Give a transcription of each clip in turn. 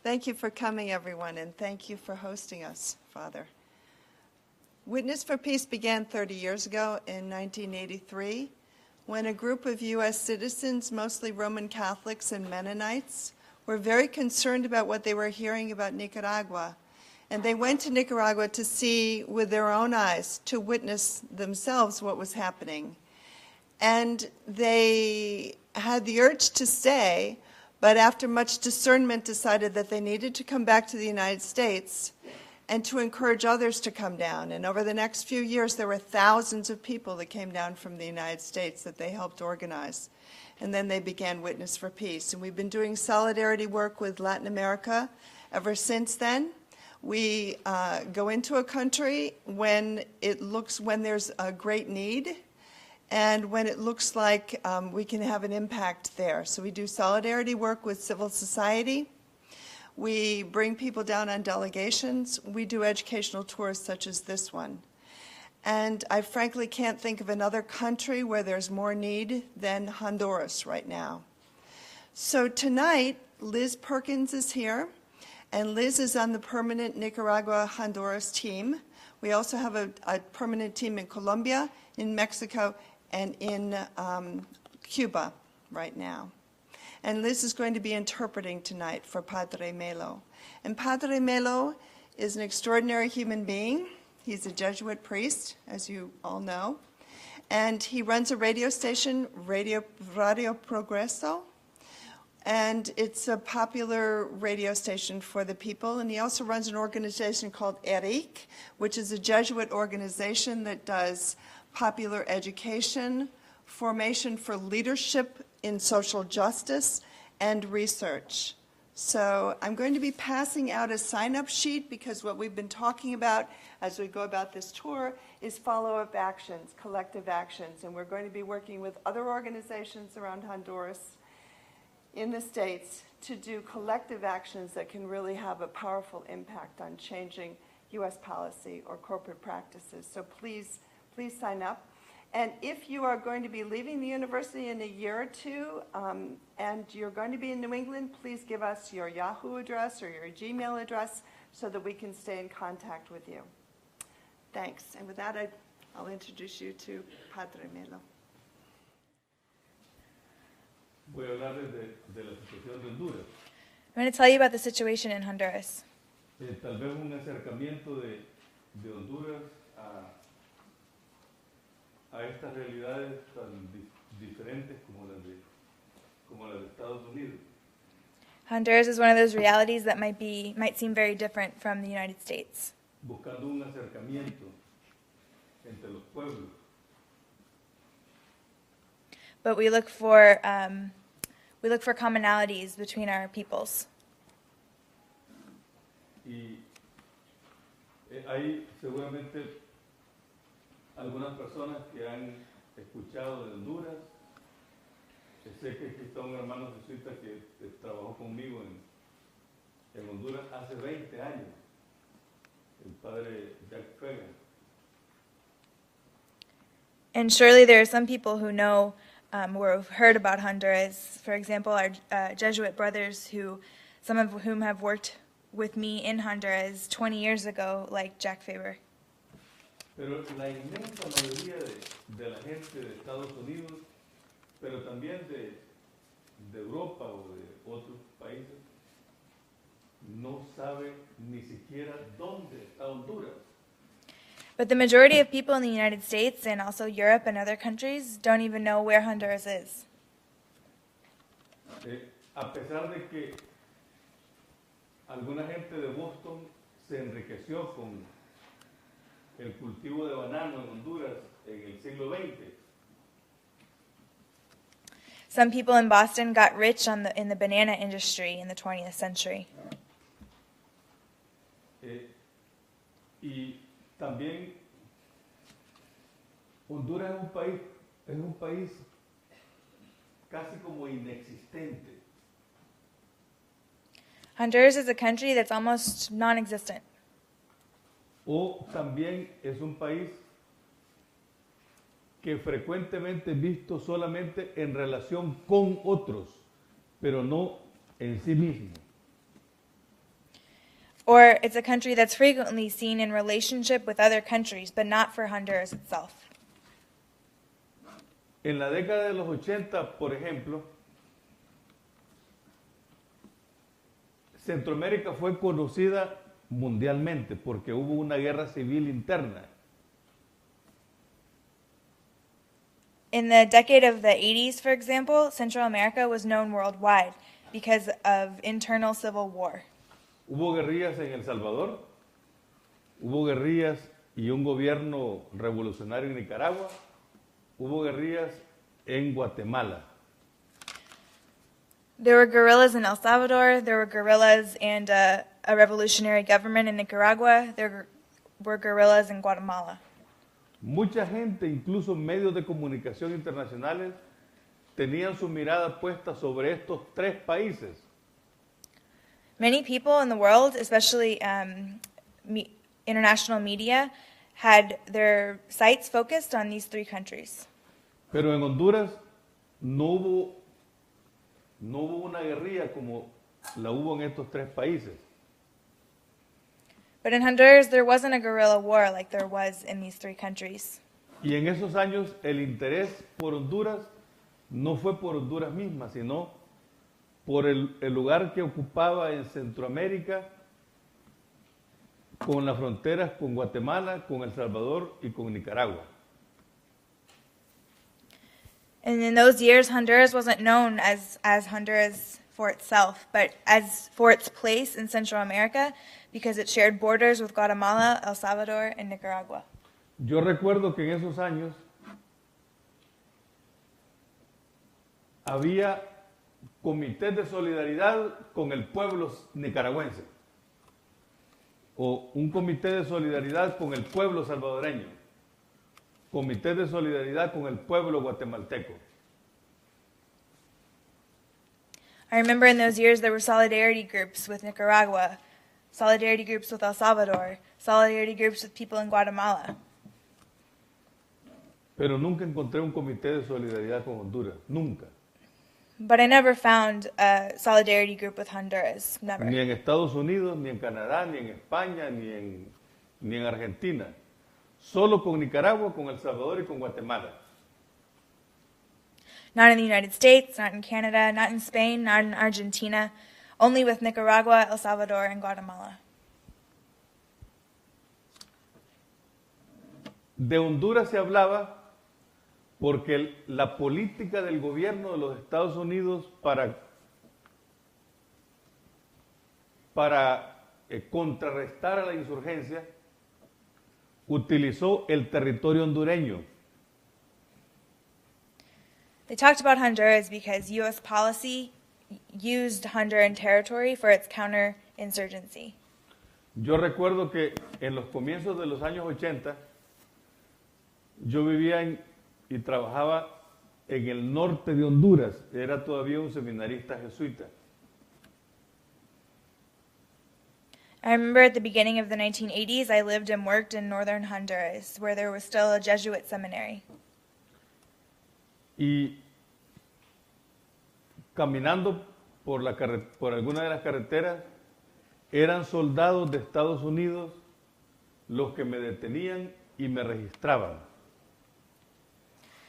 Thank you for coming, everyone, and thank you for hosting us, Father. Witness for Peace began 30 years ago in 1983 when a group of U.S. citizens, mostly Roman Catholics and Mennonites, were very concerned about what they were hearing about Nicaragua. And they went to Nicaragua to see with their own eyes, to witness themselves what was happening. And they had the urge to stay, but after much discernment decided that they needed to come back to the United States and to encourage others to come down. And over the next few years, there were thousands of people that came down from the United States that they helped organize. And then they began Witness for Peace. And we've been doing solidarity work with Latin America ever since then. We go into a country when there's a great need, and when it looks like we can have an impact there. So we do solidarity work with civil society. We bring people down on delegations. We do educational tours such as this one. And I frankly can't think of another country where there's more need than Honduras right now. So tonight, Liz Perkins is here, and Liz is on the permanent Nicaragua-Honduras team. We also have a permanent team in Colombia, in Mexico, and in Cuba right now. And Liz is going to be interpreting tonight for Padre Melo. And Padre Melo is an extraordinary human being. He's a Jesuit priest, as you all know. And he runs a radio station, Radio Progreso. And it's a popular radio station for the people. And he also runs an organization called ERIC, which is a Jesuit organization that does popular education, formation for leadership in social justice, and research. So I'm going to be passing out a sign-up sheet because what we've been talking about as we go about this tour is follow-up actions, collective actions. And we're going to be working with other organizations around Honduras in the States to do collective actions that can really have a powerful impact on changing U.S. policy or corporate practices. So please sign up. And if you are going to be leaving the university in a year or two, and you're going to be in New England, please give us your Yahoo address or your Gmail address so that we can stay in contact with you. Thanks. And with that, I'll introduce you to Padre Melo. Voy a hablarles de la situación de Honduras. I'm going to tell you about the situation in Honduras. Tal vez un acercamiento de Honduras a estas realidades tan diferentes como las de Estados Unidos. Honduras is one of those realities that might seem very different from the United States. Buscando un acercamiento entre los pueblos. But we look for commonalities between our peoples. Y hay seguramente algunas personas que han escuchado de Honduras. Sé que aquí está un hermano jesuita que trabajó conmigo en Honduras hace 20 años, el padre Jack. And surely there are some people who know or have heard about Honduras. For example, our Jesuit brothers, some of whom have worked with me in Honduras 20 years ago, like Jack Faber. Pero la inmensa mayoría de la gente de Estados Unidos, pero también de Europa o de otros países, no sabe ni siquiera dónde está Honduras. But the majority of people in the United States and also Europe and other countries don't even know where Honduras is. A pesar de que alguna gente de Boston se enriqueció con el cultivo de banano en Honduras en el siglo XX. Some people in Boston got rich in the banana industry in the 20th century. Y también Honduras es un país casi como inexistente. Honduras is a country that's almost non-existent. O también es un país que frecuentemente es visto solamente en relación con otros, pero no en sí mismo. Or it's a country that's frequently seen in relationship with other countries, but not for Honduras itself. En la década de los 80, por ejemplo, Centroamérica fue conocida mundialmente porque hubo una guerra civil interna. In the decade of the 80s, for example, Central America was known worldwide because of internal civil war. Hubo guerrillas en El Salvador, hubo guerrillas y un gobierno revolucionario en Nicaragua, hubo guerrillas en Guatemala. There were guerrillas in El Salvador, there were guerrillas and a revolutionary government in Nicaragua, there were guerrillas in Guatemala. Mucha gente, incluso medios de comunicación internacionales, tenían su mirada puesta sobre estos tres países. Many people in the world, especially international media, had their sights focused on these three countries. Pero en Honduras no hubo una guerrilla como la hubo en estos tres países. But in Honduras, there wasn't a guerrilla war like there was in these three countries. Y en esos años el interés por Honduras no fue por Honduras misma, sino por el lugar que ocupaba en Centroamérica, con las fronteras con Guatemala, con El Salvador y con Nicaragua. And in those years, Honduras wasn't known as Honduras for itself, but as for its place in Central America, because it shared borders with Guatemala, El Salvador, and Nicaragua. Yo recuerdo que en esos años había comités de solidaridad con el pueblo nicaragüense, o un comité de solidaridad con el pueblo salvadoreño, comité de solidaridad con el pueblo guatemalteco. I remember in those years there were solidarity groups with Nicaragua, solidarity groups with El Salvador, solidarity groups with people in Guatemala. Pero nunca encontré un comité de solidaridad con Honduras, nunca. But I never found a solidarity group with Honduras, never. Ni en Estados Unidos, ni en Canadá, ni en España, ni en Argentina. Solo con Nicaragua, con El Salvador y con Guatemala. Not in the United States, not in Canada, not in Spain, not in Argentina, only with Nicaragua, El Salvador, and Guatemala. De Honduras se hablaba porque la política del gobierno de los Estados Unidos para contrarrestar a la insurgencia utilizó el territorio hondureño. They talked about Honduras because U.S. policy used Honduran territory for its counterinsurgency. Yo recuerdo que en los comienzos de los años 80, yo vivía y trabajaba en el norte de Honduras. Era todavía un seminarista jesuita. I remember at the beginning of the 1980s, I lived and worked in northern Honduras, where there was still a Jesuit seminary. Y caminando por alguna de las carreteras, eran soldados de Estados Unidos los que me detenían y me registraban.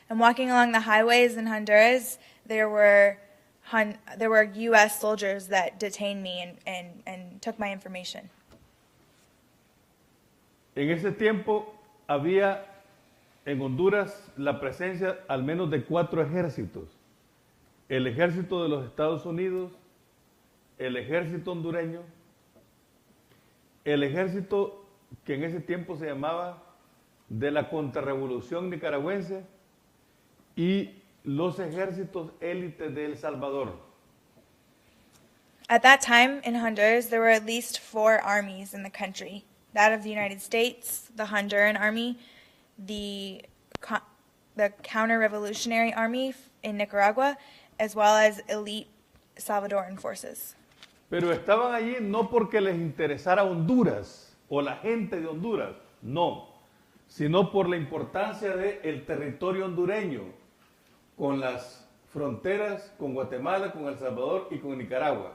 And walking along the highways in Honduras, there were U.S. soldiers that detained me and took my information. En ese tiempo había en Honduras la presencia al menos de 4 ejércitos. El ejército de los Estados Unidos, el ejército hondureño, el ejército que en ese tiempo se llamaba de la contrarrevolución nicaragüense y los ejércitos élites de El Salvador. At that time in Honduras, there were at least 4 armies in the country. That of the United States, the Honduran army, the counter-revolutionary army in Nicaragua, as well as elite Salvadoran forces. Pero estaban allí no porque les interesara Honduras o la gente de Honduras, no, sino por la importancia del territorio hondureño, con las fronteras con Guatemala, con El Salvador y con Nicaragua.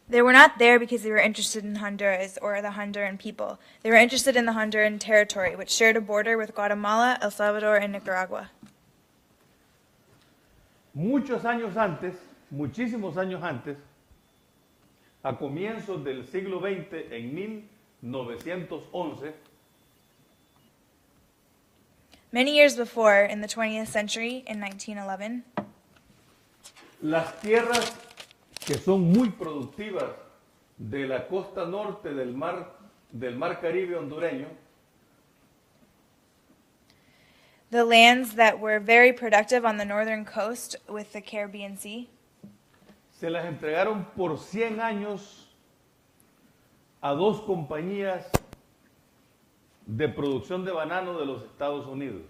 They were not there because they were interested in Honduras or the Honduran people. They were interested in the Honduran territory, which shared a border with Guatemala, El Salvador, and Nicaragua. Muchos años antes, muchísimos años antes, a comienzos del siglo XX, en 1911, Many years before, in the 20th century, in 1911, las tierras que son muy productivas de la costa norte del mar Caribe hondureño, the lands that were very productive on the northern coast with the Caribbean Sea, se las entregaron por 100 años a dos compañías de producción de banano de los Estados Unidos.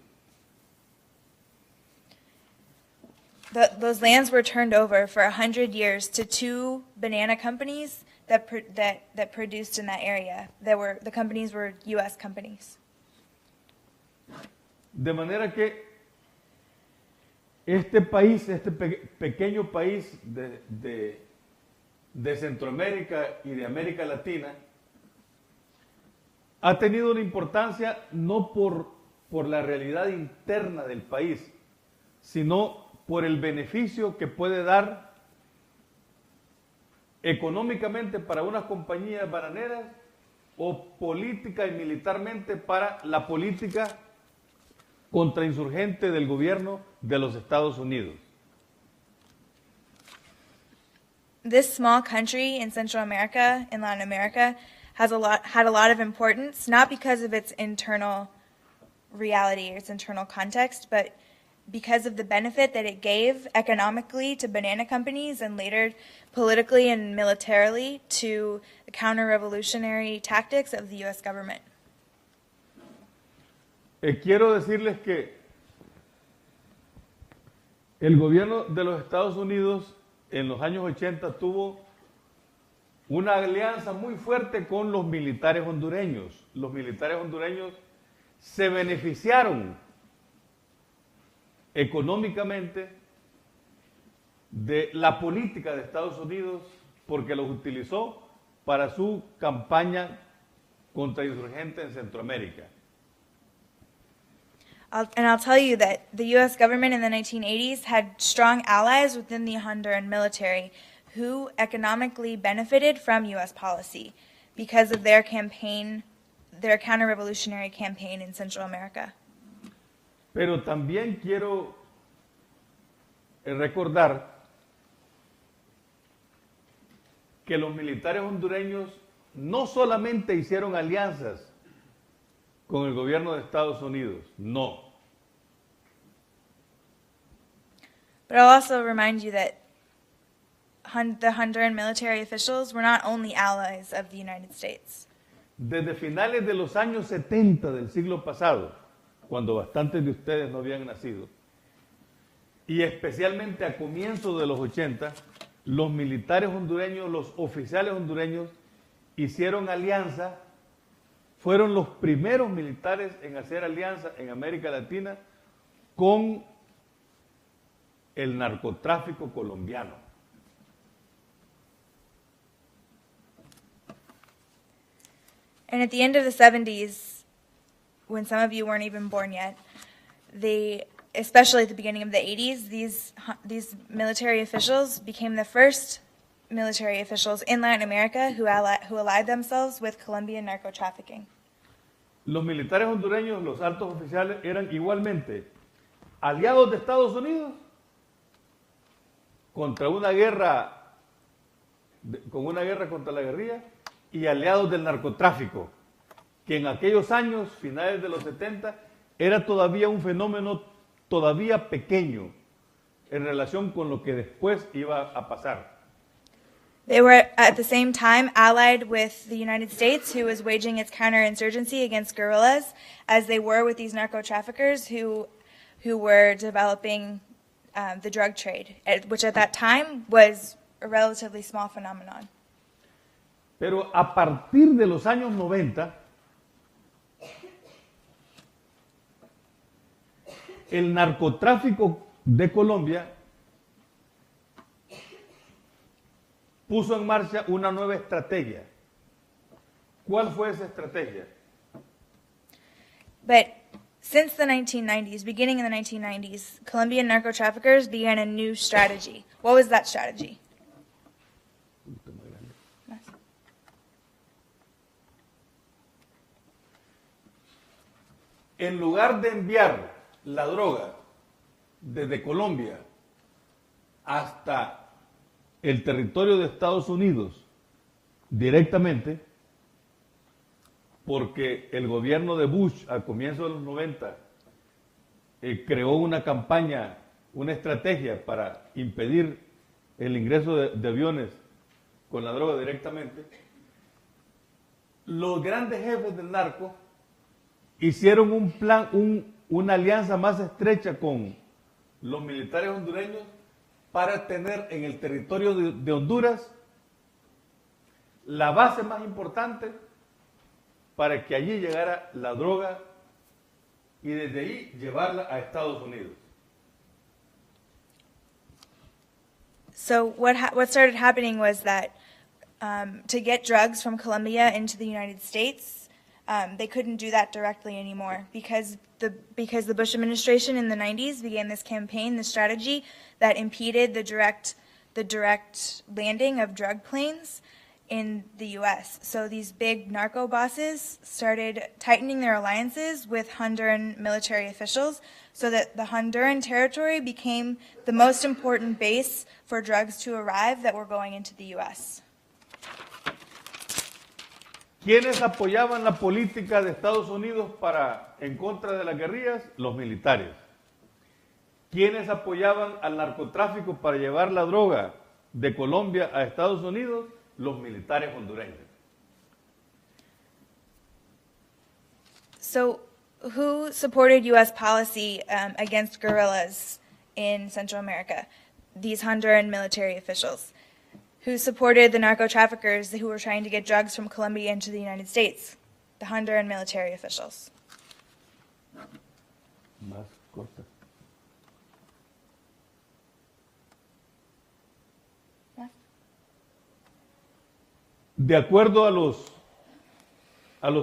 Those lands were turned over for 100 years to two banana companies that produced in that area. The companies were U.S. companies. De manera que este país, pequeño país de Centroamérica y de América Latina, ha tenido una importancia no por la realidad interna del país, sino por el beneficio que puede dar económicamente para unas compañías bananeras o política y militarmente para la política contrainsurgente del gobierno de los Estados Unidos. This small country in Central America, in Latin America, had a lot of importance, not because of its internal reality or its internal context, but because of the benefit that it gave economically to banana companies and later politically and militarily to the counter-revolutionary tactics of the U.S. government. Quiero decirles que el gobierno de los Estados Unidos en los años 80 tuvo una alianza muy fuerte con los militares hondureños. Los militares hondureños se beneficiaron económicamente de la política de Estados Unidos porque los utilizó para su campaña contrainsurgente en Centroamérica. I'll tell you that the U.S. government in the 1980s had strong allies within the Honduran military who economically benefited from U.S. policy because of their campaign, their counter-revolutionary campaign in Central America. Pero también quiero recordar que los militares hondureños no solamente hicieron alianzas con el gobierno de Estados Unidos, no. But I'll also remind you that the Honduran military officials were not only allies of the United States. Desde finales de los años 70 del siglo pasado, cuando bastantes de ustedes no habían nacido, y especialmente a comienzos de los 80, los militares hondureños, los oficiales hondureños, hicieron alianza, fueron los primeros militares en hacer alianza en América Latina con el narcotráfico colombiano. And at the end of the 70s, when some of you weren't even born yet, especially at the beginning of the 80s, these military officials became the first military officials in Latin America who allied themselves with Colombian narco-trafficking. Los militares hondureños, los altos oficiales, eran igualmente aliados de Estados Unidos contra una guerra contra la guerrilla y aliados del narcotráfico, que en aquellos años, finales de los 70, era todavía un fenómeno todavía pequeño en relación con lo que después iba a pasar. They were at the same time allied with the United States, who was waging its counterinsurgency against guerrillas, as they were with these narco-traffickers who were developing the drug trade, which at that time was a relatively small phenomenon. Pero a partir de los años 90, el narcotráfico de Colombia puso en marcha una nueva estrategia. ¿Cuál fue esa estrategia? But since the 1990s, beginning in the 1990s, Colombian narco traffickers began a new strategy. What was that strategy? En lugar de enviar la droga desde Colombia hasta el territorio de Estados Unidos directamente, porque el gobierno de Bush a comienzos de los 90 creó una campaña, una estrategia para impedir el ingreso de aviones con la droga directamente, los grandes jefes del narco hicieron un plan, una alianza más estrecha con los militares hondureños para tener en el territorio de Honduras la base más importante para que allí llegara la droga y desde ahí llevarla a Estados Unidos. So what started happening was that to get drugs from Colombia into the United States, they couldn't do that directly anymore because the Bush administration in the 90s began this campaign, this strategy that impeded the direct landing of drug planes in the U.S. So these big narco bosses started tightening their alliances with Honduran military officials so that the Honduran territory became the most important base for drugs to arrive that were going into the U.S. ¿Quiénes apoyaban la política de Estados Unidos en contra de las guerrillas? Los militares. ¿Quiénes apoyaban al narcotráfico para llevar la droga de Colombia a Estados Unidos? Los militares hondureños. So, who supported U.S. policy against guerrillas in Central America? These Honduran military officials. Who supported the narco traffickers who were trying to get drugs from Colombia into the United States? The Honduran military officials. Más corta. De acuerdo a los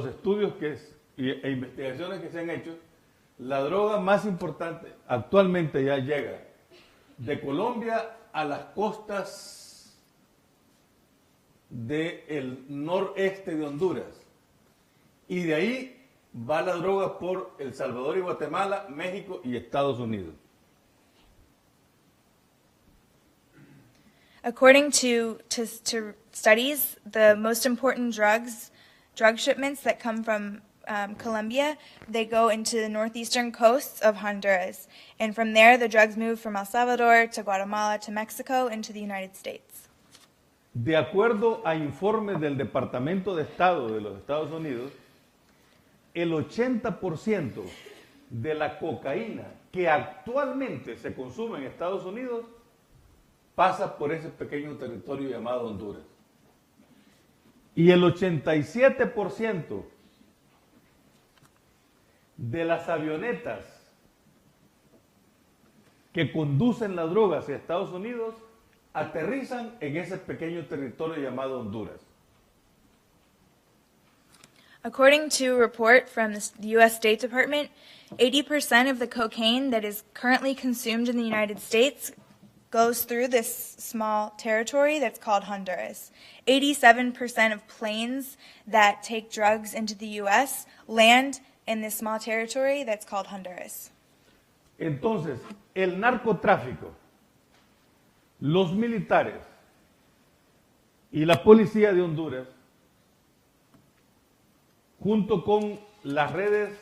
estudios e investigaciones que se han hecho, la droga más importante actualmente ya llega de Colombia a las costas del noreste de Honduras y de ahí va la droga por El Salvador y Guatemala, México y Estados Unidos. According to studies, the most important drug shipments that come from Colombia, they go into the northeastern coasts of Honduras. And from there, the drugs move from El Salvador to Guatemala to Mexico into the United States. De acuerdo a informes del Departamento de Estado de los Estados Unidos, el 80% de la cocaína que actualmente se consume en Estados Unidos pasa por ese pequeño territorio llamado Honduras. Y el 87% de las avionetas que conducen la droga hacia Estados Unidos aterrizan en ese pequeño territorio llamado Honduras. According to a report from the U.S. State Department, 80% of the cocaine that is currently consumed in the United States goes through this small territory that's called Honduras. 87% of planes that take drugs into the U.S. land in this small territory that's called Honduras. Entonces, el narcotráfico, los militares y la policía de Honduras, junto con las redes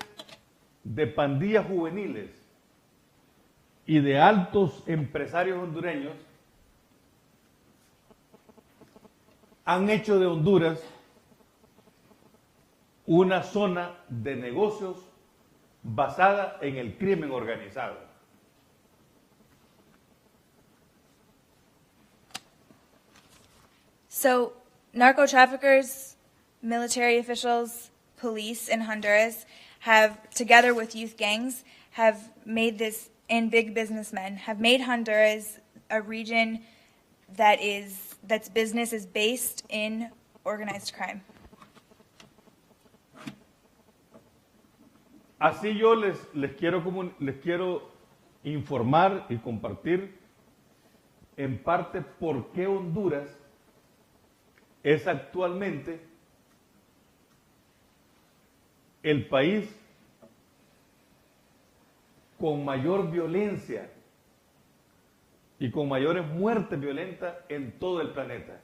de pandillas juveniles y de altos empresarios hondureños, han hecho de Honduras una zona de negocios basada en el crimen organizado. So, narco traffickers, military officials, police in Honduras have, together with youth gangs, have made this, and big businessmen, have made Honduras a region that is that's business is based in organized crime. Así yo les quiero informar y compartir en parte por qué Honduras es actualmente el país con mayor violencia y con mayores muertes violentas en todo el planeta.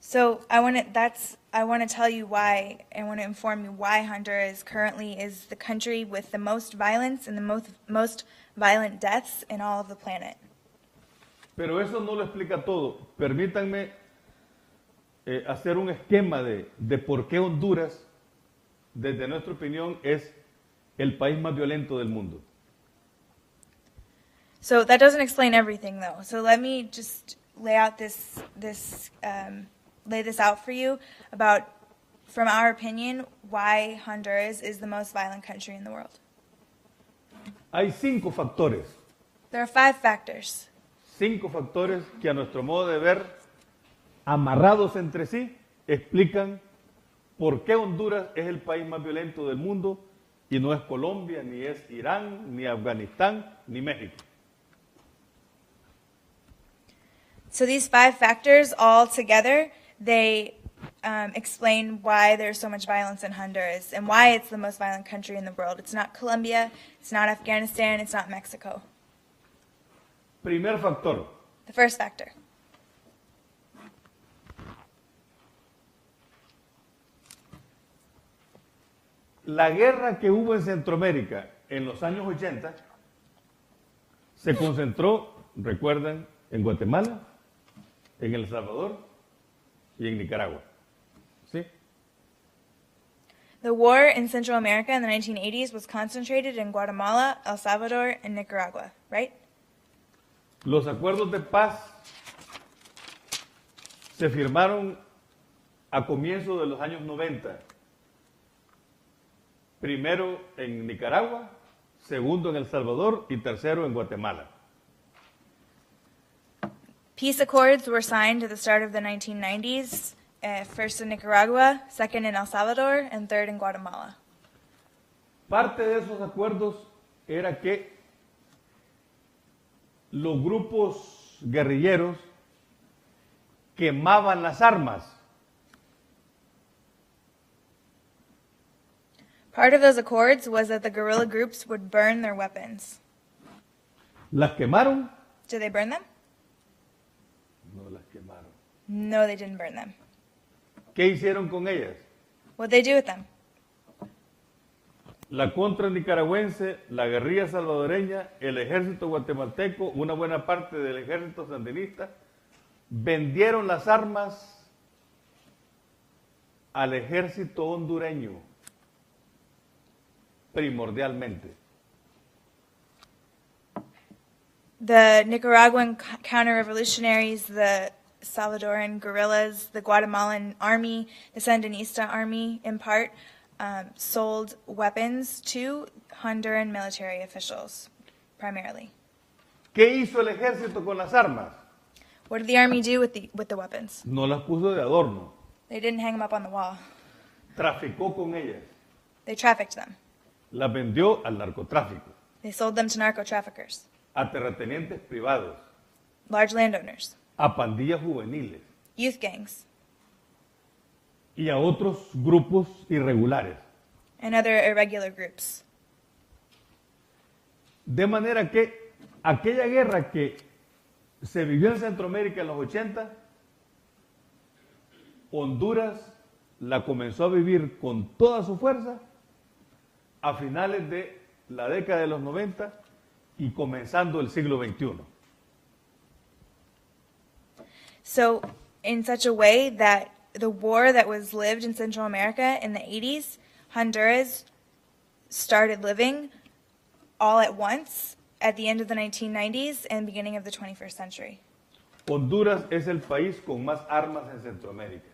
So I want to tell you why, I want to inform you why Honduras currently is the country with the most violence and the most violent deaths in all of the planet. Pero eso no lo explica todo. Permítanme hacer un esquema de por qué Honduras, desde nuestra opinión, es el país más violento del mundo. So that doesn't explain everything, though. So let me just lay out lay this out for you about, from our opinion, why Honduras is the most violent country in the world. Hay 5 factores. There are 5 factors. 5 factores que a nuestro modo de ver, amarrados entre sí, explican por qué Honduras es el país más violento del mundo y no es Colombia, ni es Irán, ni Afganistán, ni México. So these 5 factors all together, they explain why there's so much violence in Honduras and why it's the most violent country in the world. It's not Colombia, it's not Afghanistan, it's not Mexico. Primer factor. The first factor. La guerra que hubo en Centroamérica en los años 80 se concentró, recuerdan, en Guatemala, en El Salvador y en Nicaragua. ¿Sí? The war in Central America in the 1980s was concentrated in Guatemala, El Salvador, and Nicaragua, right? Los acuerdos de paz se firmaron a comienzos de los años 90. Primero en Nicaragua, segundo en El Salvador y tercero en Guatemala. Peace accords were signed at the start of the 1990s, first in Nicaragua, second in El Salvador, and third in Guatemala. Parte de esos acuerdos era que los grupos guerrilleros quemaban las armas. Part of those accords was that the guerrilla groups would burn their weapons. ¿Las quemaron? Did they burn them? No las quemaron. No, they didn't burn them. ¿Qué hicieron con ellas? What'd they do with them? La contra nicaragüense, la guerrilla salvadoreña, el ejército guatemalteco, una buena parte del ejército sandinista, vendieron las armas al ejército hondureño, primordialmente. The Nicaraguan counter-revolutionaries, the Salvadoran guerrillas, the Guatemalan army, the Sandinista army, in part, sold weapons to Honduran military officials, primarily. ¿Qué hizo el ejército con las armas? What did the army do with the weapons? No las puso de adorno. They didn't hang them up on the wall. Traficó con ellas. They trafficked them. Las vendió al narcotráfico, They sold them to narco-traffickers, a terratenientes privados, large landowners, a pandillas juveniles youth gangs, y a otros grupos irregulares. and other irregular groups. De manera que aquella guerra que se vivió en Centroamérica en los 80, Honduras la comenzó a vivir con toda su fuerza a finales de la década de los 90 y comenzando el siglo XXI. So, in such a way that the war that was lived in Central America in the 80s, Honduras started living all at once at the end of the 1990s and beginning of the 21st century. Honduras es el país con más armas en Centroamérica.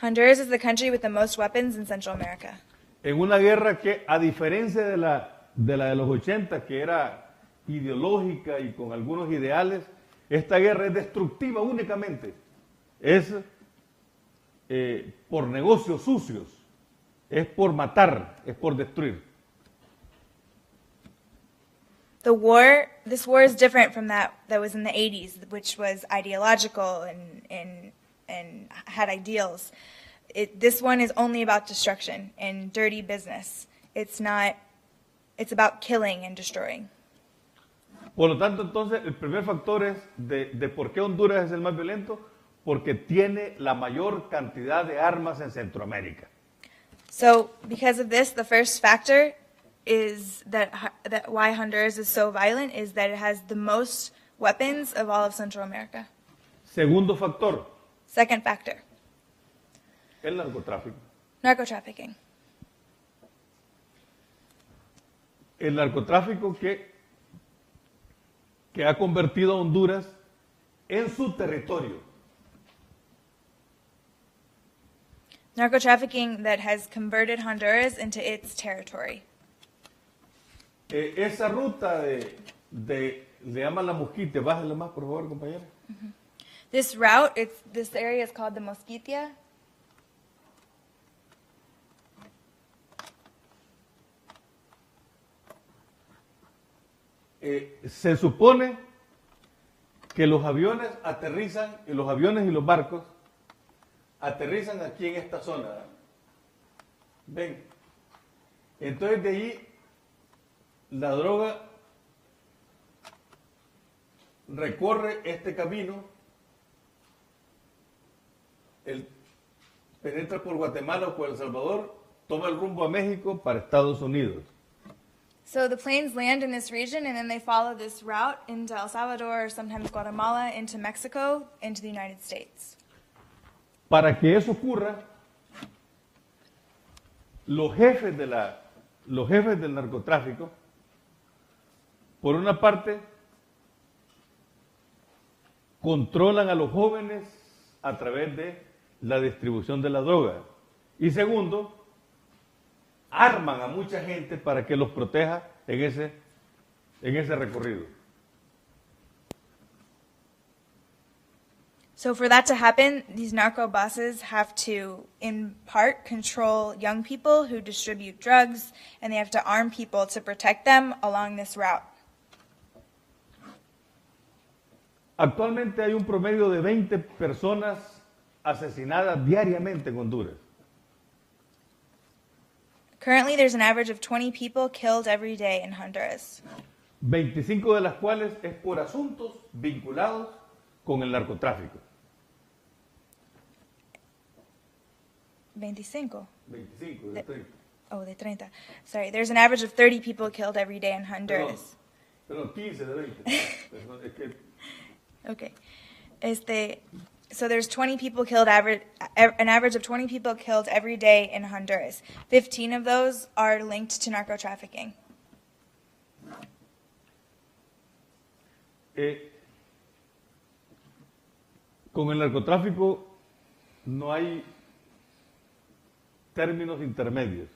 Honduras is the country with the most weapons in Central America. En una guerra que, a diferencia de la de los 80, que era ideológica y con algunos ideales, Esta guerra es destructiva únicamente. Es por negocios sucios. Es por matar, es por destruir. This war is different from that was in the 80s, which was ideological and had ideals. This one is only about destruction and dirty business. It's about killing and destroying. Por lo tanto, entonces, el primer factor es de por qué Honduras es el más violento, porque tiene la mayor cantidad de armas en Centroamérica. So, because of this, the first factor is that why Honduras is so violent is that it has the most weapons of all of Central America. Segundo factor, Second factor, el narcotráfico. narco-trafficking. El narcotráfico que ha convertido a Honduras en su territorio. Narco-trafficking that has converted Honduras into its territory. Esa ruta le llaman la Mosquite. Bájale más, por favor, compañera. This route, this area is called the Mosquitia. Se supone que los aviones aterrizan, y los aviones y los barcos aterrizan aquí en esta zona. Ven. Entonces de ahí la droga recorre este camino, penetra por Guatemala o por El Salvador, toma el rumbo a México para Estados Unidos. So the planes land in this region and then they follow this route into El Salvador or sometimes Guatemala, into Mexico, into the United States. Para que eso ocurra, los jefes del narcotráfico, por una parte, controlan a los jóvenes a través de la distribución de la droga. Y segundo, arman a mucha gente para que los proteja en ese recorrido. So for that to happen, these narco bosses have to, in part, control young people who distribute drugs, and they have to arm people to protect them along this route. Actualmente hay un promedio de 20 personas asesinadas diariamente en Honduras. Currently, there's an average of 20 people killed every day in Honduras. 25 de las cuales es por asuntos vinculados con el narcotráfico. 25. 25 de 30. Oh, de 30. Sorry, there's an average of 30 people killed every day in Honduras. Perdón, 15 de 20. Es que Okay. So there's 20 people killed, an average of 20 people killed every day in Honduras. 15 of those are linked to narco-trafficking. Con el narcotráfico no hay términos intermedios.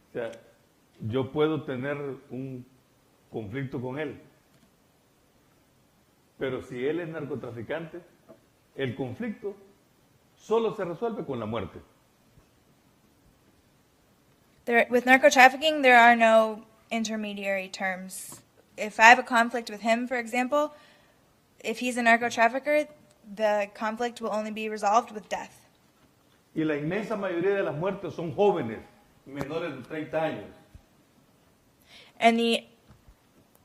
O sea, yo puedo tener un conflicto con él, pero si él es narcotraficante, el conflicto solo se resuelve con la muerte. With narco-trafficking, there are no intermediary terms. If I have a conflict with him, for example, if he's a narco-trafficker, the conflict will only be resolved with death. Y la inmensa mayoría de las muertes son jóvenes, menores de 30 años. And the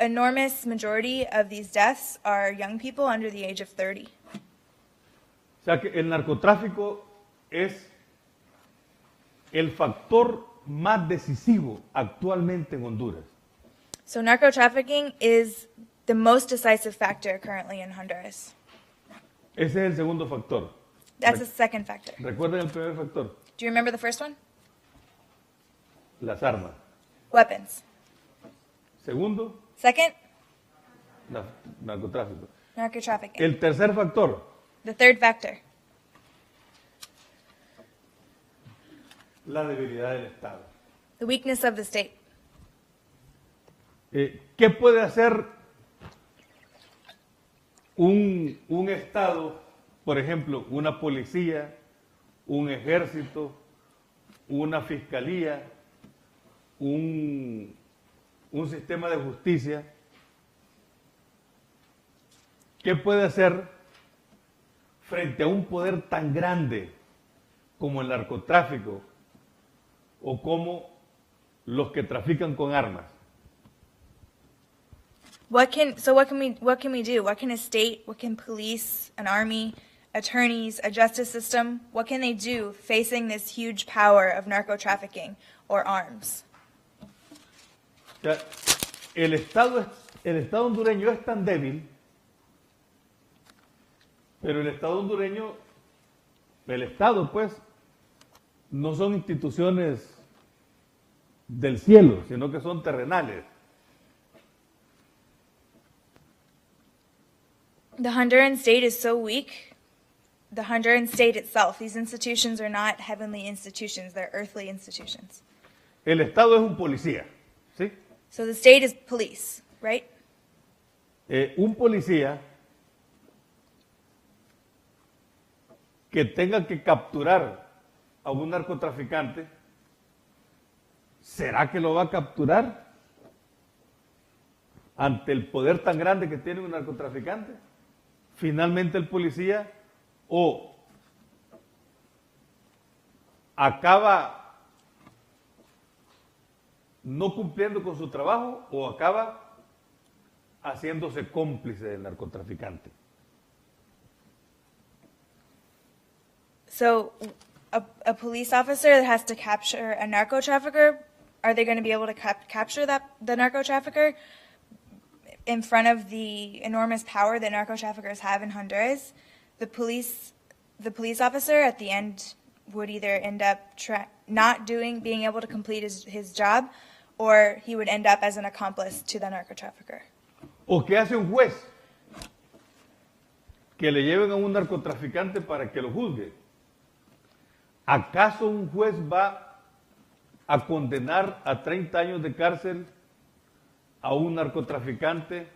enormous majority of these deaths are young people under the age of 30. O sea que el narcotráfico es el factor más decisivo actualmente en Honduras. So narco-trafficking is the most decisive factor currently in Honduras. Ese es el segundo factor. That's the second factor. ¿Recuerdan el primer factor? Do you remember the first one? Las armas. Weapons. Segundo, Second, narcotráfico. narco-trafficking. El tercer factor, The third factor, la debilidad del Estado. the weakness of the state. ¿Qué puede hacer un Estado, por ejemplo, una policía, un ejército, una fiscalía, un sistema de justicia, ¿qué puede hacer frente a un poder tan grande como el narcotráfico o como los que trafican con armas? What can we do? What can a state, what can police, an army, attorneys, a justice system, what can they do facing this huge power of narco trafficking or arms? O sea, el Estado hondureño es tan débil, pero el Estado hondureño, el Estado pues, no son instituciones del cielo, sino que son terrenales. The Honduran state is so weak. The Honduran state itself, these institutions are not heavenly institutions, they're earthly institutions. El Estado es un policía, ¿sí? So the state is police, right? Un policía que tenga que capturar a un narcotraficante, ¿será que lo va a capturar ante el poder tan grande que tiene un narcotraficante? Finalmente el policía o acaba no cumpliendo con su trabajo o acaba haciéndose cómplice del narcotraficante. So a police officer that has to capture a narco trafficker, are they going to be able to capture the narco trafficker in front of the enormous power that narco traffickers have in Honduras? The police officer at the end would either end up not being able to complete his job, or he would end up as an accomplice to the narco trafficker. ¿O qué hace un juez? Que le lleven a un narcotraficante para que lo juzgue. ¿Acaso un juez va a condenar a 30 años de cárcel a un narcotraficante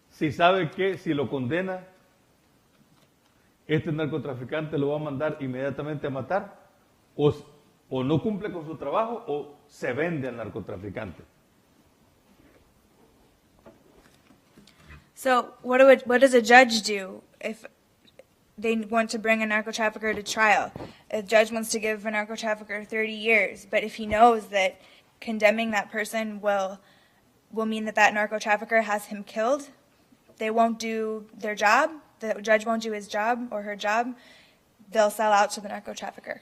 si sabe que si lo condena, este narcotraficante lo va a mandar inmediatamente a matar? O no cumple con su trabajo o se vende al narcotraficante. So what does a judge do if they want to bring a narco trafficker to trial? A judge wants to give a narco trafficker 30 years, but if he knows that condemning that person will mean that narco trafficker has him killed, they won't do their job, the judge won't do his job or her job, they'll sell out to the narco trafficker.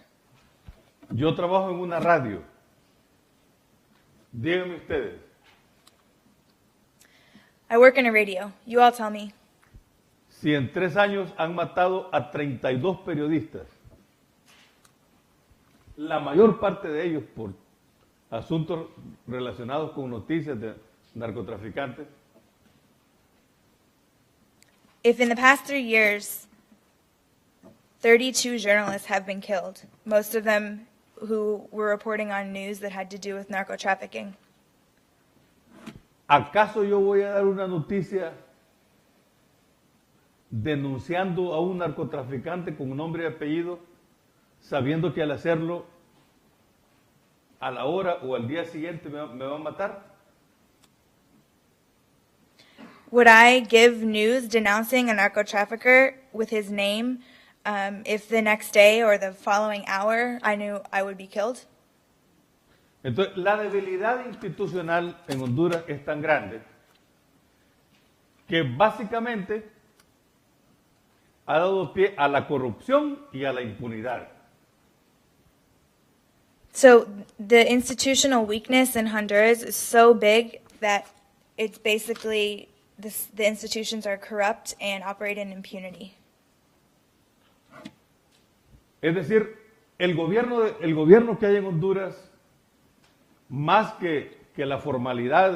Yo trabajo en una radio. Díganme ustedes. I work in a radio. You all tell me. Si en 3 años han matado a 32 periodistas, la mayor parte de ellos por asuntos relacionados con noticias de narcotraficantes. If in the past 3 years, 32 journalists have been killed, most of them who were reporting on news that had to do with narco trafficking, ¿acaso yo voy a dar una noticia denunciando a un narcotraficante con nombre y apellido, sabiendo que al hacerlo, a la hora o al día siguiente me va a matar? Would I give news denouncing a narco trafficker with his name if the next day or the following hour I knew I would be killed? Entonces, la debilidad institucional en Honduras es tan grande que básicamente ha dado pie a la corrupción y a la impunidad. So the institutional weakness in Honduras is so big that it's basically the institutions are corrupt and operate in impunity. Es decir, el gobierno que hay en Honduras, más que la formalidad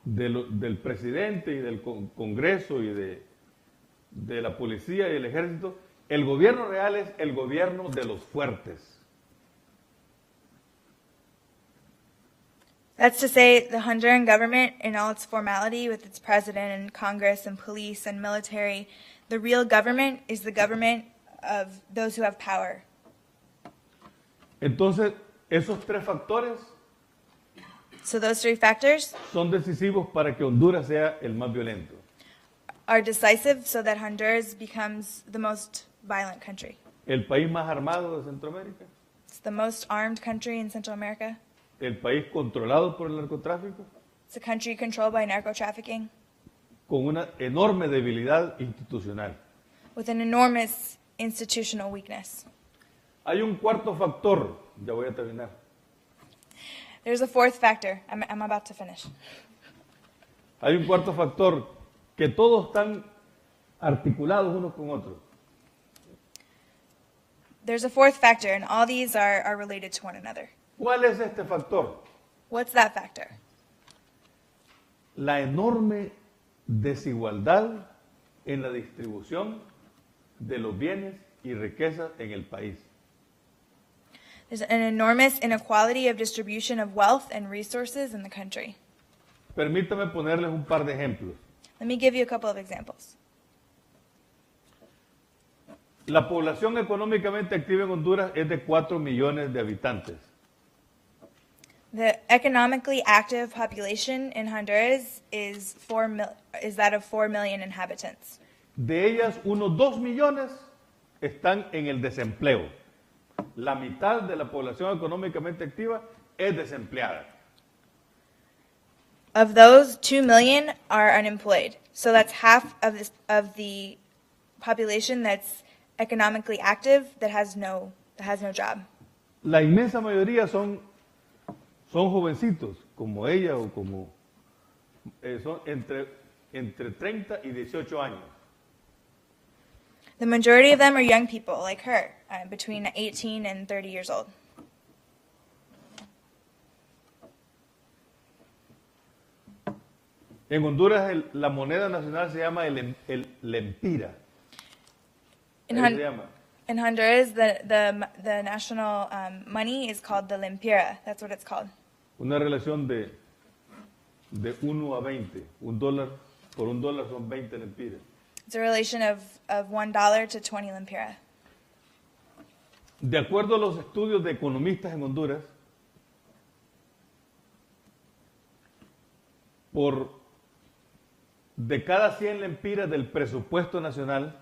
del presidente y del Congreso y de la policía y el ejército, el gobierno real es el gobierno de los fuertes. That's to say, the Honduran government, in all its formality with its president and Congress and police and military, the real government is the government of those who have power. Entonces, esos tres factores So those three factors son decisivos para que Honduras sea el más violento. are decisive so that Honduras becomes the most violent country. El país más armado de Centroamérica, It's the most armed country in Central America. el país controlado por el narcotráfico, It's a country controlled by narco-trafficking con una enorme debilidad institucional. with an enormous institutional weakness. Hay un cuarto factor, ya voy a terminar. There's a fourth factor. I'm about to finish. Hay un cuarto factor, que todos están articulados unos con otros. There's a fourth factor, and all these are related to one another. ¿Cuál es este factor? What's that factor? La enorme desigualdad en la distribución de los bienes y riquezas en el país. There's an enormous inequality of distribution of wealth and resources in the country. Permítame ponerles un par de ejemplos. Let me give you a couple of examples. La población económicamente activa en Honduras es de 4 millones de habitantes. The economically active population in Honduras is that of 4 million inhabitants. De ellas, unos 2 millones están en el desempleo. La mitad de la población económicamente activa es desempleada. Of those, 2 million are unemployed. So that's half of the population that's economically active that has no job. La inmensa mayoría son jovencitos, como ella o como son entre 30 y 18 años. The majority of them are young people like her, between 18 and 30 years old. En Honduras la moneda nacional se llama el lempira. In, Ahí se llama. in Honduras, the national money is called the lempira. That's what it's called. Una relación de 1 a 20. $1 por $1 son 20 lempiras. It's a relation of $1 to 20 lempira. De acuerdo a los estudios de economistas en Honduras, de cada 100 lempiras del presupuesto nacional,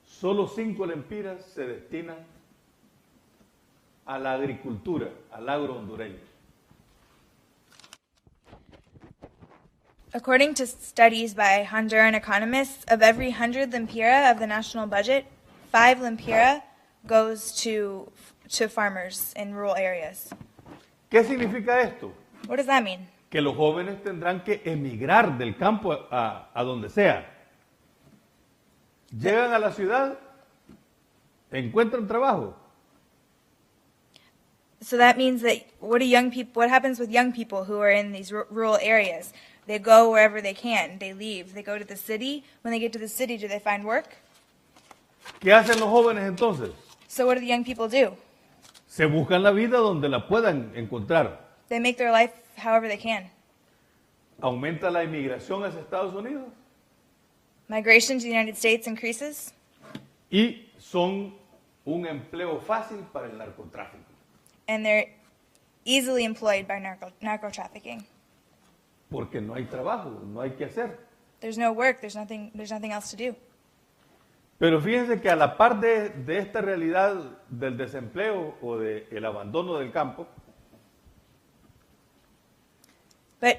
solo 5 lempiras se destinan a la agricultura, al agro hondureño. According to studies by Honduran economists, of every 100 lempira of the national budget, 5 lempira goes to farmers in rural areas. ¿Qué significa esto? What does that mean? Que los jóvenes tendrán que emigrar del campo a donde sea. Llegan a la ciudad, encuentran trabajo. So that means that what happens with young people who are in these rural areas? They go wherever they can. They leave. They go to the city. When they get to the city, do they find work? ¿Qué hacen los jóvenes entonces? So what do the young people do? Se buscan la vida donde la puedan encontrar. They make their life however they can. ¿Aumenta la inmigración hacia Estados Unidos? Migration to the United States increases. Y son un empleo fácil para el narcotráfico. And they're easily employed by narco-trafficking. Porque no hay trabajo, no hay que hacer. There's no work. There's nothing else to do. Pero fíjense que a la par de esta realidad del desempleo o del abandono del campo, But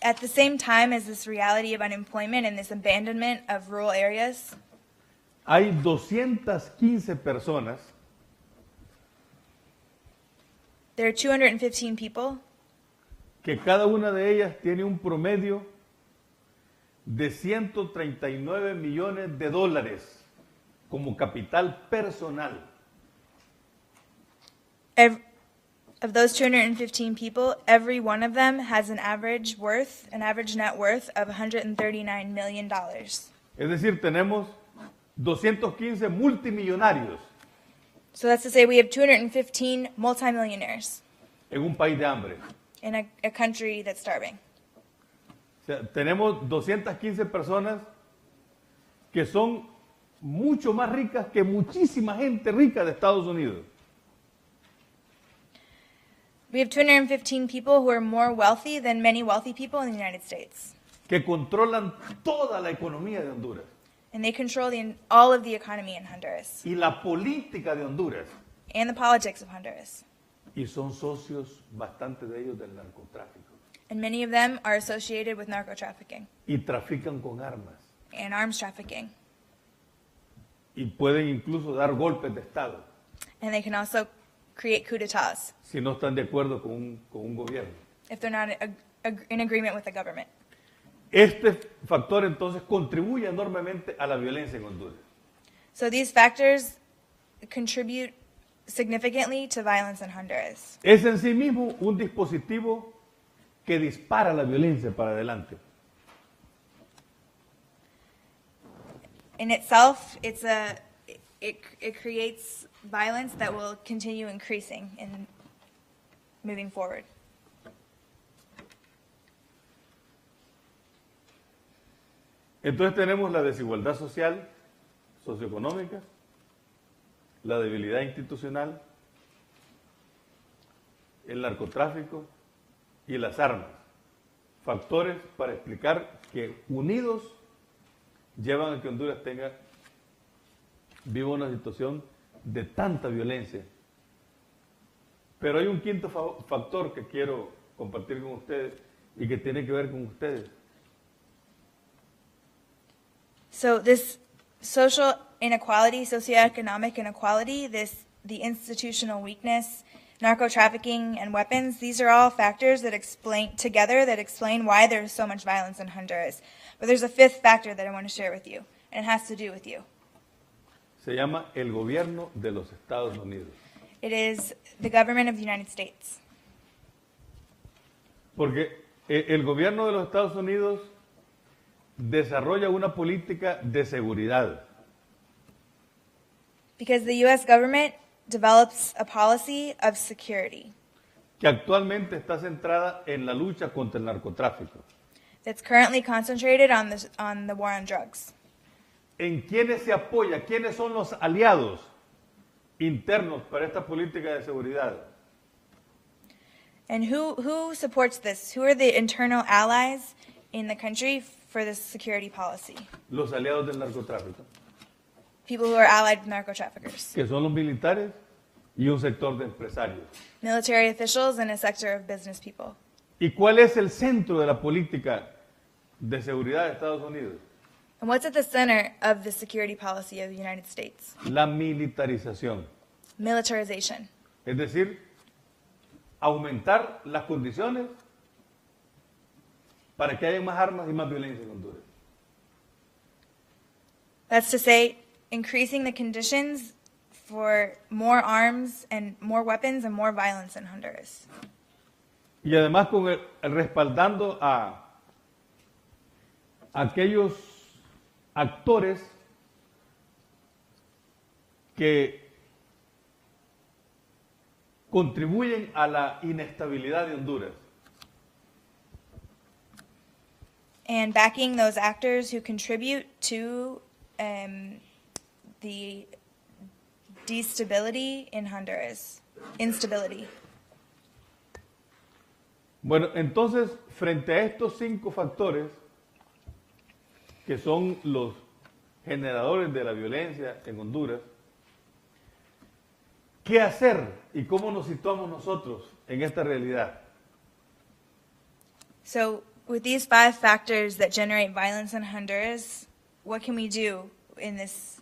at the same time as this reality of unemployment and this abandonment of rural areas, hay 215 personas there are 215 people que cada una de ellas tiene un promedio de 139 millones de dólares como capital personal. Of those 215 people, every one of them has an average net worth of $139 million. Es decir, tenemos 215 multimillonarios. So that's to say we have 215 multimillionaires. en un país de hambre. in a country that's starving. O sea, tenemos 215 personas que son mucho más ricas que muchísima gente rica de Estados Unidos. We have 215 people who are more wealthy than many wealthy people in the United States. Que controlan toda la economía de Honduras And they control all of the economy in Honduras y la política de Honduras. and the politics of Honduras. Y son socios, bastante de ellos, del narcotráfico. And many of them are associated with narco trafficking Y trafican con armas. and arms trafficking. Y pueden incluso dar golpes de Estado And they can also create coup d'etats si no están de acuerdo con un gobierno. if they're not in agreement with the government. Este factor entonces contribuye enormemente a la violencia en Honduras. So these factors contribute significantly to violence in Honduras. Es en sí mismo un dispositivo que dispara la violencia para adelante. In itself, it creates violence that will continue increasing and moving forward. Entonces tenemos la desigualdad social, socioeconómica, la debilidad institucional, el narcotráfico y las armas. Factores para explicar que unidos llevan a que Honduras viva una situación de tanta violencia. Pero hay un quinto factor que quiero compartir con ustedes y que tiene que ver con ustedes. So this social inequality, socioeconomic inequality, the institutional weakness, narco trafficking, and weapons, these are all factors that explain why there's so much violence in Honduras. But there's a fifth factor that I want to share with you, and it has to do with you. Se llama el gobierno de los Estados Unidos. It is the government of the United States. Porque el gobierno de los Estados Unidos desarrolla una política de seguridad. Because the U.S. government develops a policy of security Que actualmente está centrada en la lucha contra el narcotráfico. that's currently concentrated on the war on drugs. ¿En quiénes se apoya? ¿Quiénes son los aliados internos para esta política de seguridad? And who supports this? Who are the internal allies in the country for this security policy? Los aliados del narcotráfico, People who are allied with narco traffickers, que son los militares y un sector de empresarios. military officials, and a sector of business people. ¿Y cuál es el centro de la política de seguridad de Estados Unidos? And what's at the center of the security policy of the United States? La militarización. Militarization. Es decir, aumentar las condiciones para que haya más armas y más violencia en Honduras. That's to say, increasing the conditions for more arms and more weapons and more violence in Honduras. Y además con el respaldando a aquellos actores que contribuyen a la inestabilidad de Honduras. And backing those actors who contribute to the destability in Honduras, instability. Bueno, entonces, frente a estos 5 factores, que son los generadores de la violencia en Honduras, ¿qué hacer y cómo nos situamos nosotros en esta realidad? So, with these 5 factors that generate violence in Honduras, what can we do in this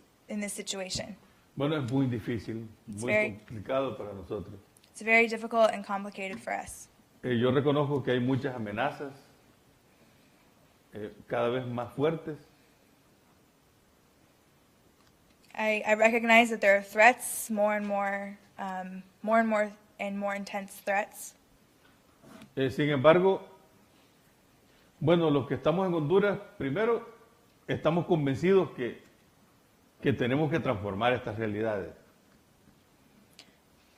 situation? Bueno, es muy difícil, muy very- complicado para nosotros. It's very difficult and complicated for us. Yo reconozco que hay muchas amenazas, cada vez más fuertes. I recognize that there are threats, more and more intense threats. Sin embargo, bueno, los que estamos en Honduras, primero, estamos convencidos que tenemos que transformar estas realidades.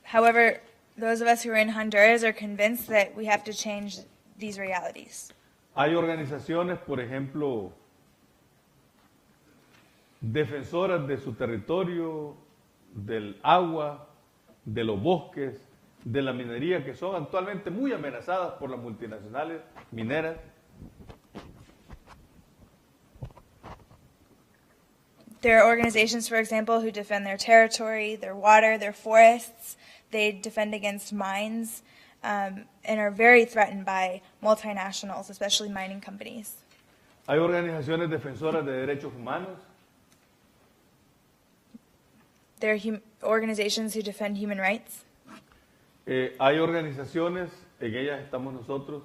However, those of us who are in Honduras are convinced that we have to change these realities. Hay organizaciones, por ejemplo, defensoras de su territorio, del agua, de los bosques, de la minería, que son actualmente muy amenazadas por las multinacionales mineras. There are organizations, for example, who defend their territory, their water, their forests. They defend against mines and are very threatened by multinationals, especially mining companies. Hay organizaciones defensoras de derechos humanos. There are organizations who defend human rights. Hay organizaciones, en ellas estamos nosotros,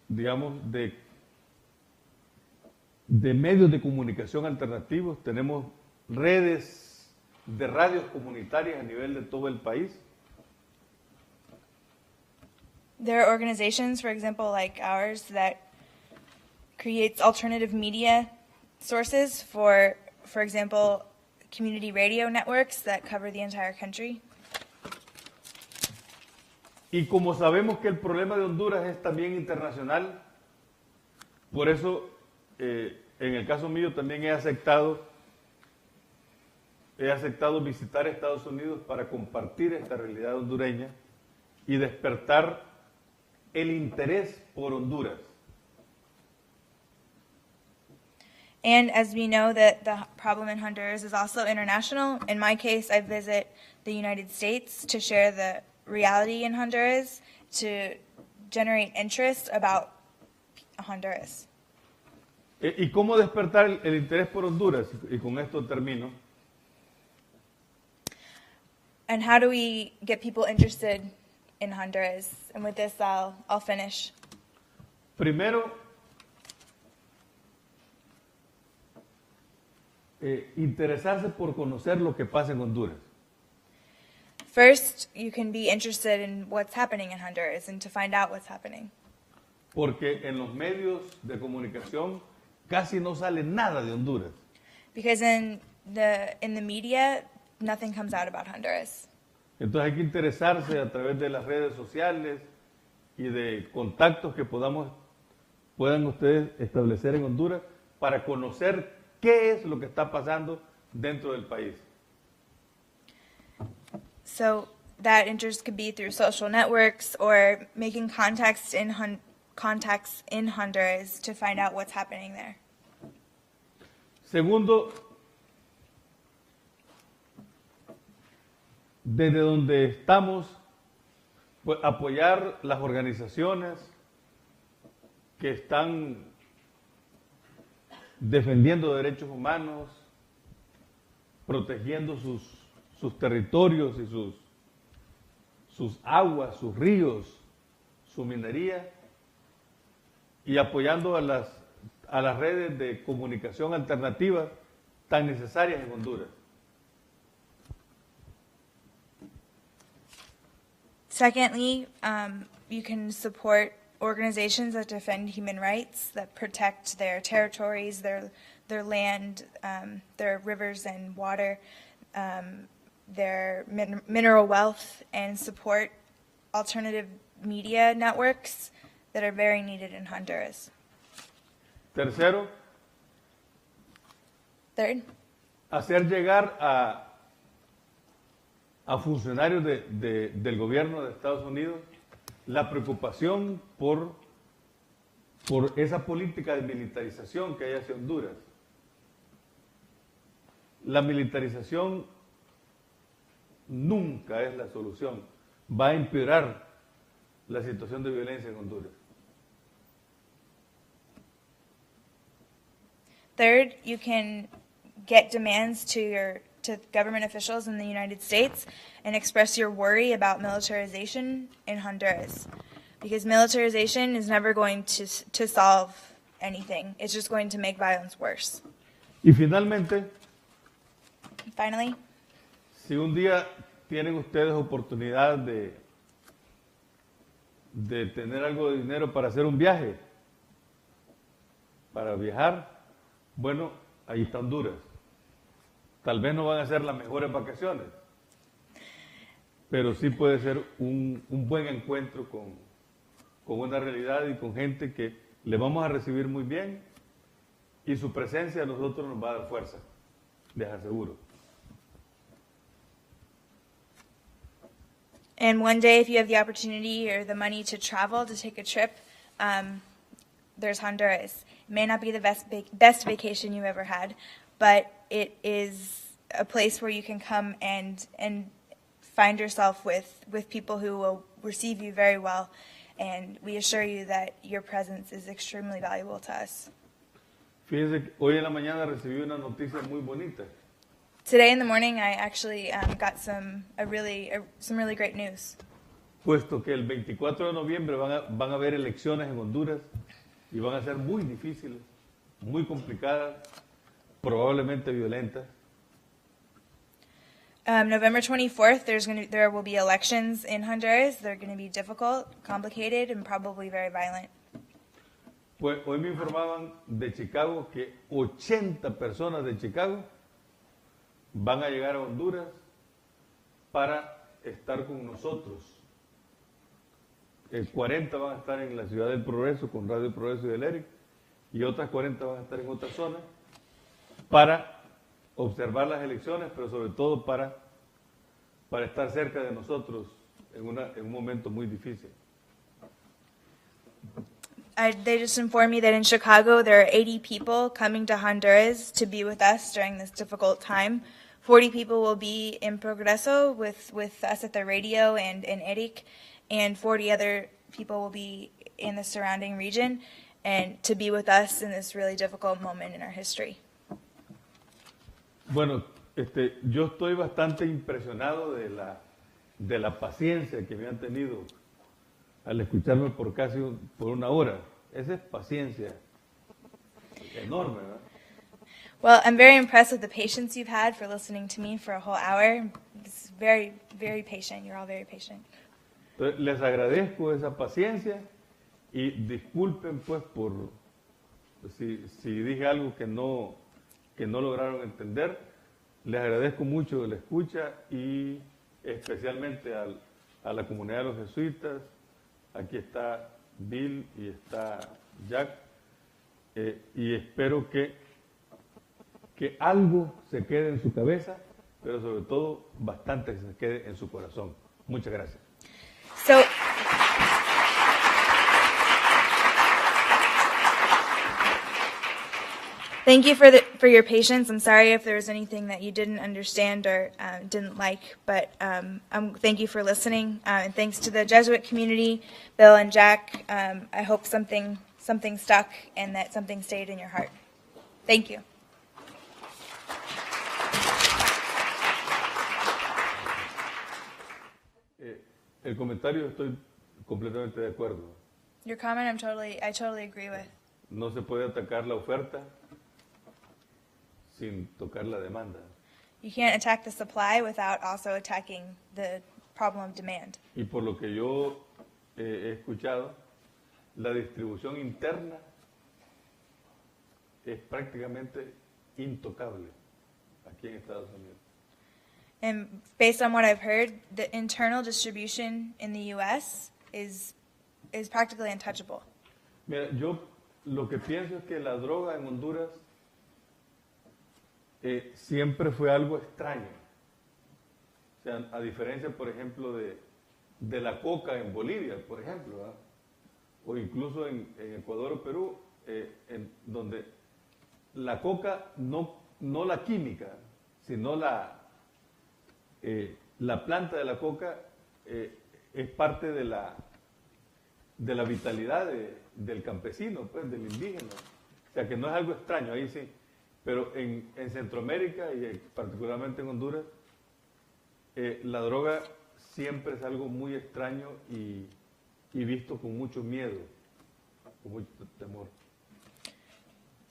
digamos, de medios de comunicación alternativos. Tenemos redes de radios comunitarias a nivel de todo el país. There are organizations, for example, like ours, that creates alternative media sources for example, community radio networks that cover the entire country. Y como sabemos que el problema de Honduras es también internacional, por eso en el caso mío también he aceptado visitar Estados Unidos para compartir esta realidad hondureña y despertar el interés por Honduras. And as we know that the problem in Honduras is also international, in my case, I visit the United States to share the reality in Honduras, to generate interest about Honduras. ¿Y cómo despertar el interés por Honduras? Y con esto termino. And how do we get people interested in Honduras? And with this, I'll finish. Primero, interesarse por conocer lo que pasa en Honduras. First, you can be interested in what's happening in Honduras and to find out what's happening. Porque en los medios de comunicación casi no sale nada de Honduras. Because in the media, nothing comes out about Honduras. Entonces hay que interesarse a través de las redes sociales y de contactos que puedan ustedes establecer en Honduras para conocer qué es lo que está pasando dentro del país. So that interest could be through social networks or making contacts in Honduras to find out what's happening there. Segundo, desde donde estamos, pues, apoyar las organizaciones que están defendiendo derechos humanos, protegiendo sus territorios y sus aguas, sus ríos, su minería, y apoyando a las redes de comunicación alternativas tan necesarias en Honduras. Secondly, you can support organizations that defend human rights, that protect their territories, their land, their rivers and water, their mineral wealth, and support alternative media networks that are very needed in Honduras. Tercero, Third, hacer llegar a funcionarios del gobierno de Estados Unidos la preocupación por esa política de militarización que hay hacia Honduras. La militarización nunca es la solución. Va a empeorar la situación de violencia en Honduras. Third, you can get demands to government officials in the United States and express your worry about militarization in Honduras. Because militarization is never going to solve anything. It's just going to make violence worse. Y finalmente, Finally, si un día tienen ustedes oportunidad de tener algo de dinero para hacer un viaje, para viajar, bueno, ahí está Honduras. Tal vez no van a ser las mejores vacaciones. pero sí puede ser un buen encuentro con una realidad y con gente que le vamos a recibir muy bien y su presencia a nosotros nos va a dar fuerza, les aseguro. And one day, if you have the opportunity or the money to travel, to take a trip, there's Honduras. It may not be the best vacation you've ever had, but it is a place where you can come and find yourself with people who will receive you very well. And we assure you that your presence is extremely valuable to us. Fíjense que hoy en la mañana recibí una noticia muy bonita. Today in the morning, I actually got some really great news. Puesto que el 24 de noviembre van a haber elecciones en Honduras y van a ser muy difíciles, muy complicadas, probablemente violentas. November 24th, there will be elections in Honduras. They're going to be difficult, complicated, and probably very violent. Pues hoy me informaban de Chicago que 80 personas de Chicago van a llegar a Honduras para estar con nosotros. 40 van a estar en la ciudad del Progreso con Radio Progreso y Letendre, y otras 40 van a estar en otra zona para observar las elecciones, pero sobre todo para estar cerca de nosotros en un momento muy difícil. They just informed me that in Chicago there are 80 people coming to Honduras to be with us during this difficult time. 40 people will be in Progreso with us at the radio and in Eric, and 40 other people will be in the surrounding region and to be with us in this really difficult moment in our history. Bueno, yo estoy bastante impresionado de la paciencia que me han tenido al escucharme por una hora. Esa es paciencia enorme, ¿verdad? Well, I'm very impressed with the patience you've had for listening to me for a whole hour. It's very, very patient. You're all very patient. Entonces, les agradezco esa paciencia y disculpen pues por si dije algo que no lograron entender. Les agradezco mucho la escucha y especialmente a la comunidad de los jesuitas. Aquí está Bill y está Jack, y espero que algo se quede en su cabeza, pero sobre todo bastante que se quede en su corazón. Muchas gracias. So, thank you for your patience. I'm sorry if there was anything that you didn't understand or didn't like, but thank you for listening. And thanks to the Jesuit community, Bill and Jack. I hope something stuck and that something stayed in your heart. Thank you. El comentario estoy completamente de acuerdo. Your comment, I totally agree with. No se puede atacar la oferta sin tocar la demanda. You can't attack the supply without also attacking the problem of demand. Y por lo que yo he escuchado, la distribución interna es prácticamente intocable aquí en Estados Unidos. And based on what I've heard, the internal distribution in the U.S. is practically untouchable. Mira, yo lo que pienso es que la droga en Honduras siempre fue algo extraño. O sea, a diferencia, por ejemplo, de la coca en Bolivia, por ejemplo, ¿verdad? O incluso en Ecuador o Perú, en donde la coca, no la química, sino la planta de la coca es parte de la vitalidad del campesino, pues, del indígena. O sea, que no es algo extraño, ahí sí. Pero en Centroamérica y particularmente en Honduras, la droga siempre es algo muy extraño y visto con mucho miedo, con mucho temor.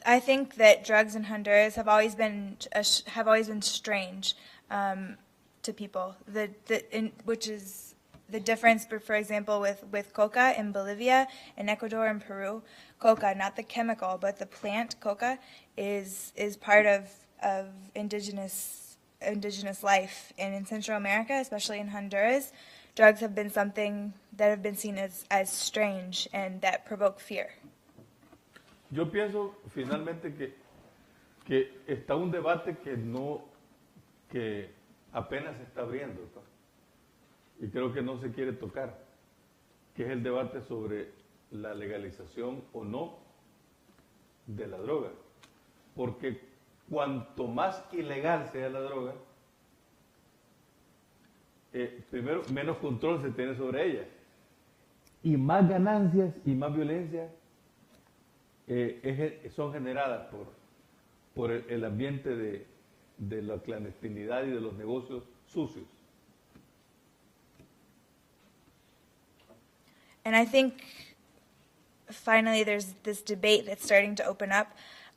I think that drugs in Honduras have always been strange to people. Which is the difference, for example, with coca in Bolivia, in Ecuador, and Peru. Coca, not the chemical, but the plant coca, is part of indigenous indigenous life. And in Central America, especially in Honduras, drugs have been something that have been seen as strange and that provoke fear. Yo pienso finalmente que está un debate que apenas se está abriendo, ¿no? Y creo que no se quiere tocar, que es el debate sobre la legalización o no de la droga. Porque cuanto más ilegal sea la droga, primero, menos control se tiene sobre ella. Y más ganancias y más violencia son generadas por el ambiente de la clandestinidad y de los negocios sucios. And I think finally there's this debate that's starting to open up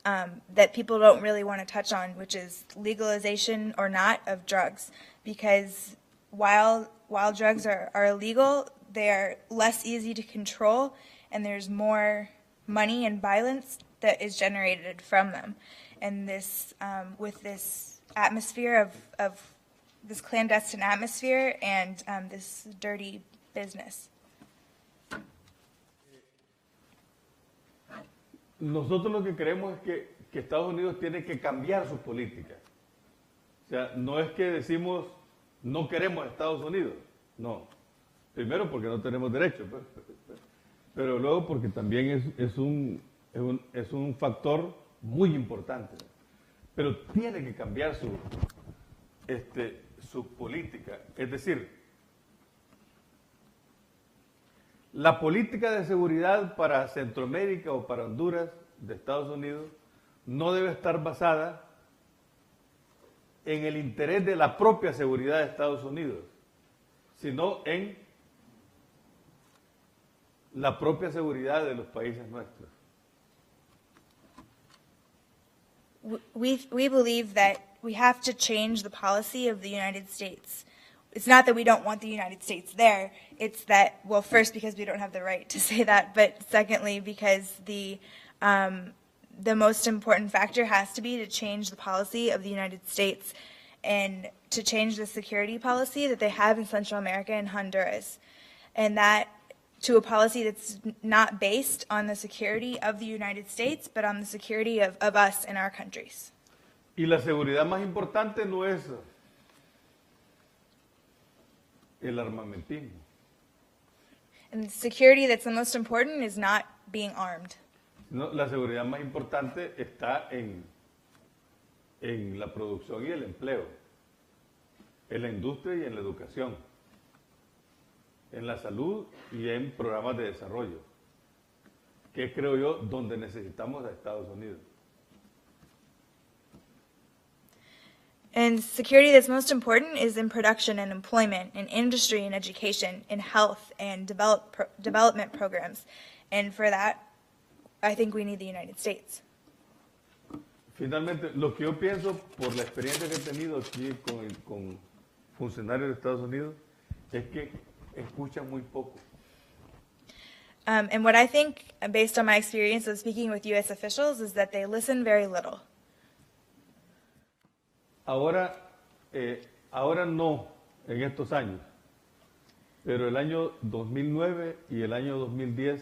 that people don't really want to touch on, which is legalization or not of drugs. Because while drugs are illegal, they are less easy to control, and there's more money and violence that is generated from them. And this, with this atmosphere of this clandestine atmosphere and this dirty business. Nosotros lo que creemos es que Estados Unidos tiene que cambiar sus políticas. O sea, no es que decimos no queremos a Estados Unidos, no. Primero porque no tenemos derecho, pero luego porque también es un factor muy importante. Pero tiene que cambiar su política. Es decir, la política de seguridad para Centroamérica o para Honduras de Estados Unidos no debe estar basada en el interés de la propia seguridad de Estados Unidos, sino en la propia seguridad de los países nuestros. We believe that we have to change the policy of the United States. It's not that we don't want the United States there. It's that, well, first, because we don't have the right to say that, but secondly, because the most important factor has to be to change the policy of the United States and to change the security policy that they have in Central America and Honduras, and that to a policy that's not based on the security of the United States, but on the security of us and our countries. Y la seguridad más importante no es el armamentismo. And the security that's the most important is not being armed. No, la seguridad más importante está en la producción y el empleo, en la industria y en la educación, en la salud y en programas de desarrollo, que es, creo yo, donde necesitamos a Estados Unidos. And security that's most important is in production and employment, in industry and education, in health and development programs. And for that, I think we need the United States. Finalmente, lo que yo pienso por la experiencia que he tenido aquí con funcionarios de Estados Unidos es que escuchan muy poco. And what I think, based on my experience of speaking with U.S. officials, is that they listen very little. Ahora no, en estos años, pero el año 2009 y el año 2010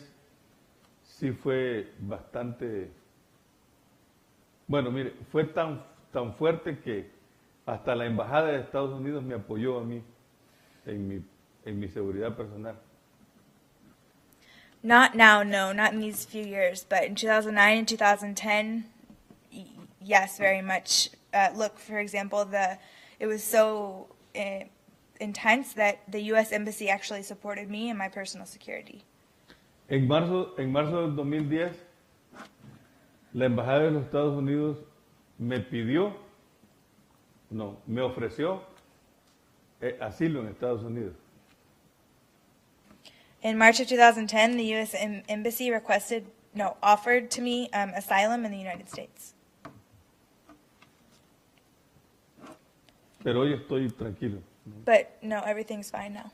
sí fue bastante, bueno, mire, fue tan fuerte que hasta la embajada de Estados Unidos me apoyó a mí en mi seguridad personal. Not now, no, not in these few years, but in 2009 and 2010, yes, very much. Look, for example, it was so intense that the U.S. Embassy actually supported me in my personal security. En marzo del 2010, la embajada de los Estados Unidos me ofreció asilo en Estados Unidos. In March of 2010, the U.S. Embassy offered to me asylum in the United States. Pero hoy estoy tranquilo. But no, everything's fine now.